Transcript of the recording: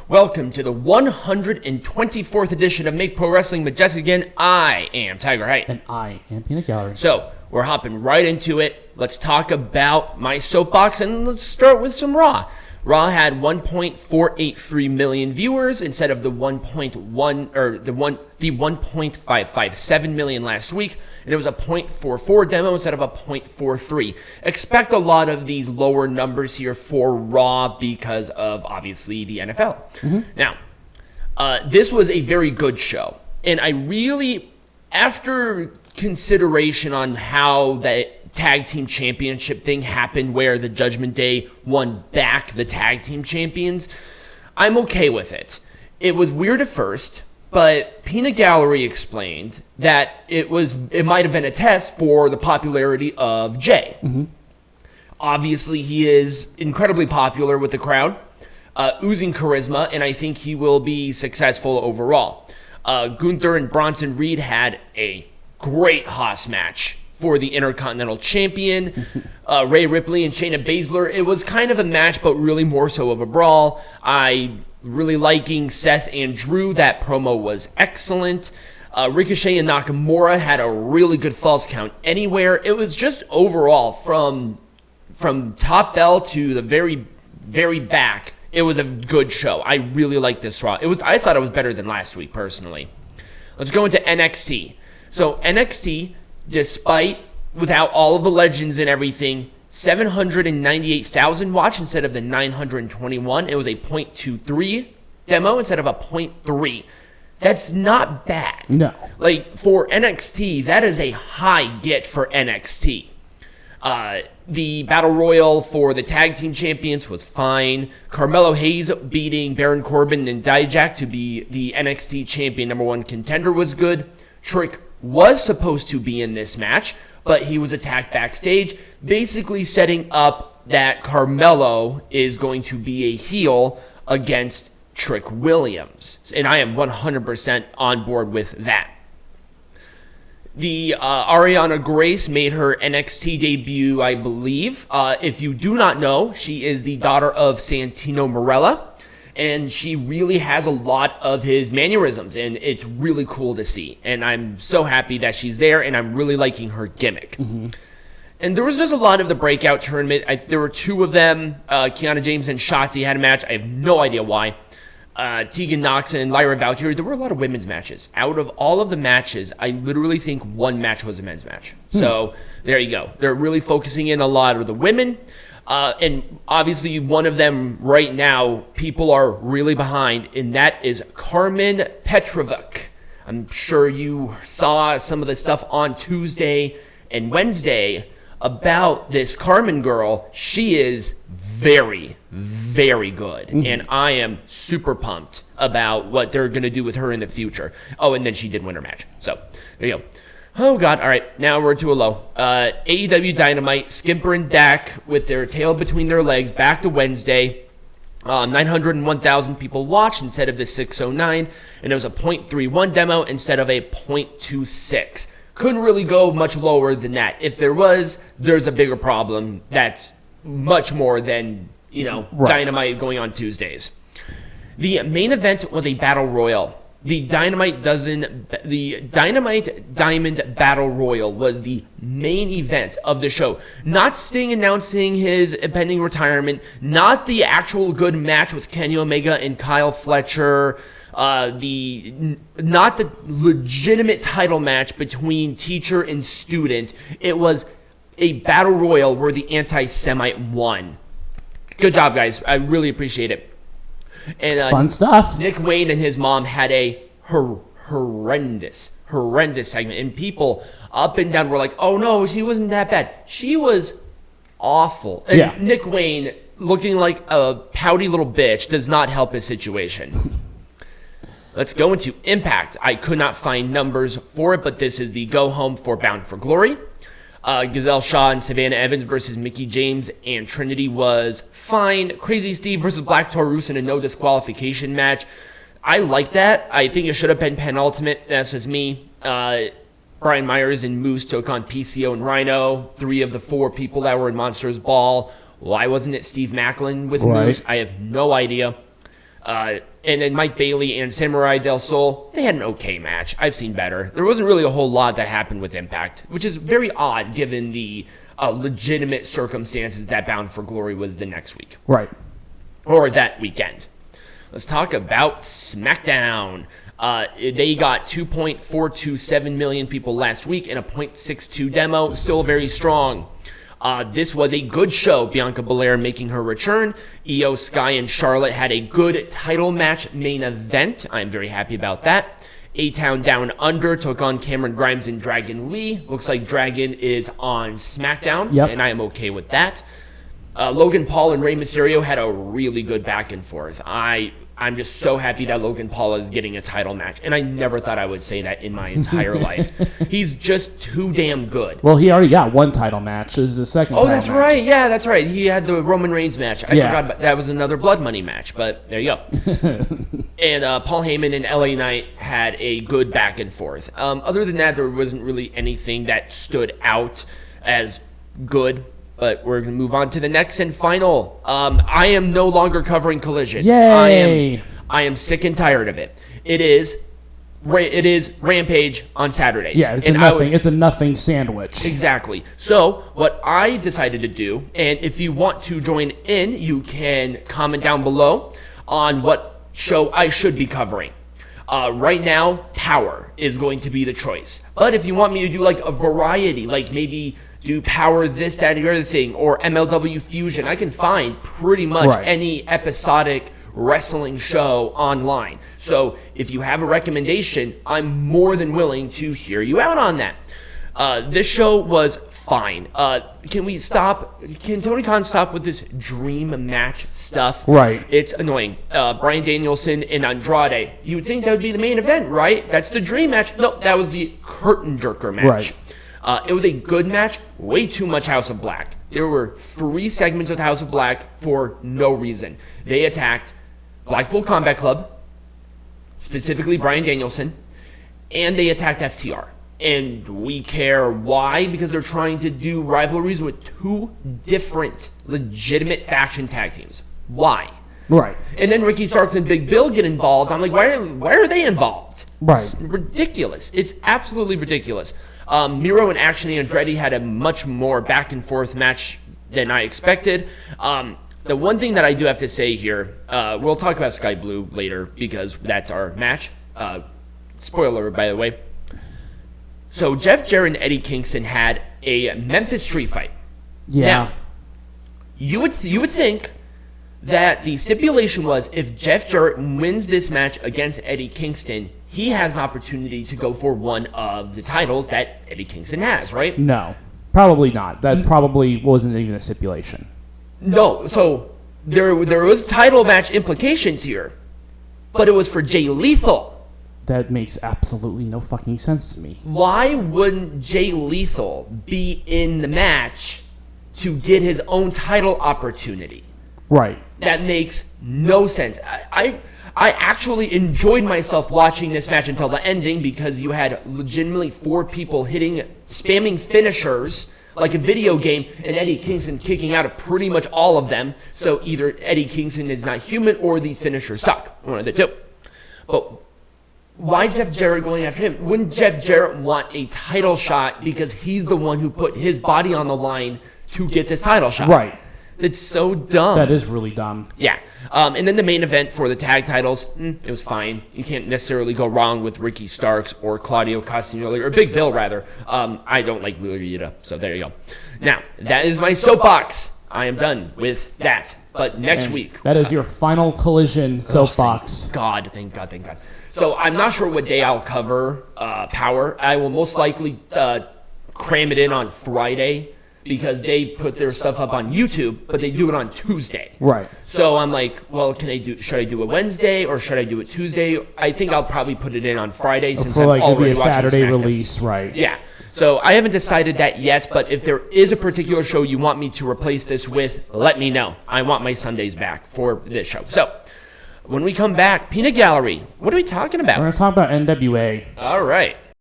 Welcome to the 124th edition of Make Pro Wrestling Majestic Again. I am Tigerhite. And I am Peanut Gallery. So, we're hopping right into it. Let's talk about my soapbox, and let's start with some Raw. Raw had 1.483 million viewers instead of the 1.557 million last week, and it was a 0.44 demo instead of a 0.43. Expect a lot of these lower numbers here for Raw because of obviously the NFL. Now, this was a very good show, and I really, after consideration on how that tag team championship thing happened where the Judgment Day won back the tag team champions, I'm okay with it. It was weird at first, but Peanut Gallery explained that it might have been a test for the popularity of Jay. Obviously, he is incredibly popular with the crowd, oozing charisma, and I think he will be successful overall. Gunther and Bronson Reed had a great Haas match for the Intercontinental Champion. Rhea Ripley and Shayna Baszler, it was kind of a match, but really more so of a brawl. I really liking Seth and Drew. That promo was excellent. Ricochet and Nakamura had a really good false count anywhere. It was just overall, from top bell to the very, very back, it was a good show. I really liked this Raw. I thought it was better than last week, personally. Let's go into NXT. So NXT, without all of the legends and everything, 798,000 watch instead of the 921. It was a 0.23 demo instead of a 0.3. That's not bad. No. Like, for NXT, that is a high get for NXT. The Battle Royal for the Tag Team Champions was fine. Carmelo Hayes beating Baron Corbin and Dijak to be the NXT Champion #1 contender was good. Trick was supposed to be in this match, but he was attacked backstage, basically setting up that Carmelo is going to be a heel against Trick Williams. And I am 100% on board with that. The Ariana Grace made her NXT debut, I believe. If you do not know, she is the daughter of Santino Marella, and she really has a lot of his mannerisms, and it's really cool to see. And I'm so happy that she's there, and I'm really liking her gimmick. And there was just a lot of the breakout tournament. There were two of them. Kiana James and Shotzi had a match. I have no idea why. Tegan Nox and Lyra Valkyrie. There were a lot of women's matches. Out of all of the matches, I literally think one match was a men's match. So there you go. They're really focusing in a lot of the women. And obviously one of them right now, people are really behind, and that is Carmen Petrovic. I'm sure you saw some of the stuff on Tuesday and Wednesday about this Carmen girl. She is very, very good, and I am super pumped about what they're going to do with her in the future. Oh, and then she did win her match. So there you go. Oh, God. All right. Now we're to a low. AEW Dynamite, skimpering back with their tail between their legs back to Wednesday. 901,000 people watched instead of the 609, and it was a 0.31 demo instead of a 0.26. Couldn't really go much lower than that. If there's a bigger problem that's much more than, Dynamite going on Tuesdays. The main event was a Battle Royal. The Dynamite Diamond Battle Royal was the main event of the show. Not Sting announcing his impending retirement, not the actual good match with Kenny Omega and Kyle Fletcher, not the legitimate title match between teacher and student. It was a Battle Royal where the anti-Semite won. Good job, guys. I really appreciate it. And fun stuff. Nick Wayne and his mom had a horrendous segment, and people up and down were like, "Oh no, she wasn't that bad. She was awful." And Nick Wayne, looking like a pouty little bitch, does not help his situation. Let's go into Impact. I could not find numbers for it, but this is the go home for Bound for Glory. Gazelle Shaw and Savannah Evans versus Mickie James and Trinity was fine. Crazy Steve versus Black Taurus in a no disqualification match. I like that. I think it should have been penultimate. That's just me. Brian Myers and Moose took on PCO and Rhino, 3 of the 4 people that were in Monsters Ball. Why wasn't it Steve Macklin with Moose? I have no idea. And then Mike Bailey and Samurai Del Sol, they had an okay match. I've seen better. There wasn't really a whole lot that happened with Impact, which is very odd given the legitimate circumstances that Bound for Glory was the next week. Right. Or that weekend. Let's talk about SmackDown. They got 2.427 million people last week in a 0.62 demo. Still very strong. This was a good show. Bianca Belair making her return. Io Sky and Charlotte had a good title match main event. I'm very happy about that. A-Town Down Under took on Cameron Grimes and Dragon Lee. Looks like Dragon is on SmackDown, and I am okay with that. Logan Paul and Rey Mysterio had a really good back and forth. I'm just so happy that Logan Paul is getting a title match, and I never thought I would say that in my entire life. He's just too damn good. Well, he already got one title match. This is the second title that's match. right. Yeah, that's right. He had the Roman Reigns match. I forgot about that. Was another Blood Money match, but there you go. And Paul Heyman and LA Knight had a good back and forth. Other than that, there wasn't really anything that stood out as good. But we're going to move on to the next and final. I am no longer covering Collision. Yay! I am sick and tired of it. It is Rampage on Saturdays. Yeah, it's a nothing sandwich. Exactly. So what I decided to do, and if you want to join in, you can comment down below on what show I should be covering. Right now, Power is going to be the choice. But if you want me to do like a variety, like maybe do Power this, that, and the other thing, or MLW Fusion, I can find pretty much any episodic wrestling show online. So if you have a recommendation, I'm more than willing to hear you out on that. This show was fine. Can Tony Khan stop with this dream match stuff? Right. It's annoying. Bryan Danielson and Andrade. You would think that would be the main event, right? That's the dream match. No, that was the curtain jerker match. Right. It was a good match, way too much House of Black. There were 3 segments with House of Black for no reason. They attacked Blackpool Combat Club, specifically Bryan Danielson, and they attacked FTR. And we care why, because they're trying to do rivalries with 2 different legitimate faction tag teams. Why? Right. And then Ricky Starks and Big Bill get involved. I'm like, why are they involved? Right. It's ridiculous. It's absolutely ridiculous. Miro and Action Andretti had a much more back and forth match than I expected. The one thing that I do have to say here, we'll talk about Sky Blue later because that's our match. Spoiler, by the way. So Jeff Jarrett and Eddie Kingston had a Memphis Street Fight. Yeah. Now, you would think that the stipulation was if Jeff Jarrett wins this match against Eddie Kingston, he has an opportunity to go for one of the titles that Eddie Kingston has, right? No, probably not. That's probably wasn't even a stipulation. No, so there was title match implications here, but it was for Jay Lethal. That makes absolutely no fucking sense to me. Why wouldn't Jay Lethal be in the match to get his own title opportunity? Right. That makes no sense. I actually enjoyed myself watching this match until the ending because you had legitimately 4 people spamming finishers like a video game, and Eddie Kingston kicking out of pretty much all of them. So either Eddie Kingston is not human or these finishers suck. One of the two. But why Jeff Jarrett going after him? Wouldn't Jeff Jarrett want a title shot because he's the one who put his body on the line to get this title shot? Right. It's so dumb. That is really dumb. Yeah. And then the main event for the tag titles, it was fine. You can't necessarily go wrong with Ricky Starks or Claudio Castagnoli, or Big Bill, rather. I don't like Wheeler Yuta, so there you go. Now, that is my soapbox. I am done with that. But next week... That is your final Collision soapbox. Thank God. So I'm not sure what day I'll cover Power. I will most likely cram it in on Friday, because they put their stuff up on YouTube, but they do it on Tuesday. Right. So I'm like, well, should I do it Wednesday or should I do it Tuesday? I think I'll probably put it in on Friday since I'm already watching it'll be a Saturday SmackDown. release, right? Yeah. So I haven't decided that yet, but if there is a particular show you want me to replace this with, let me know. I want my Sundays back for this show. So when we come back, Peanut Gallery, what are we talking about? We're going to talk about NWA. All right.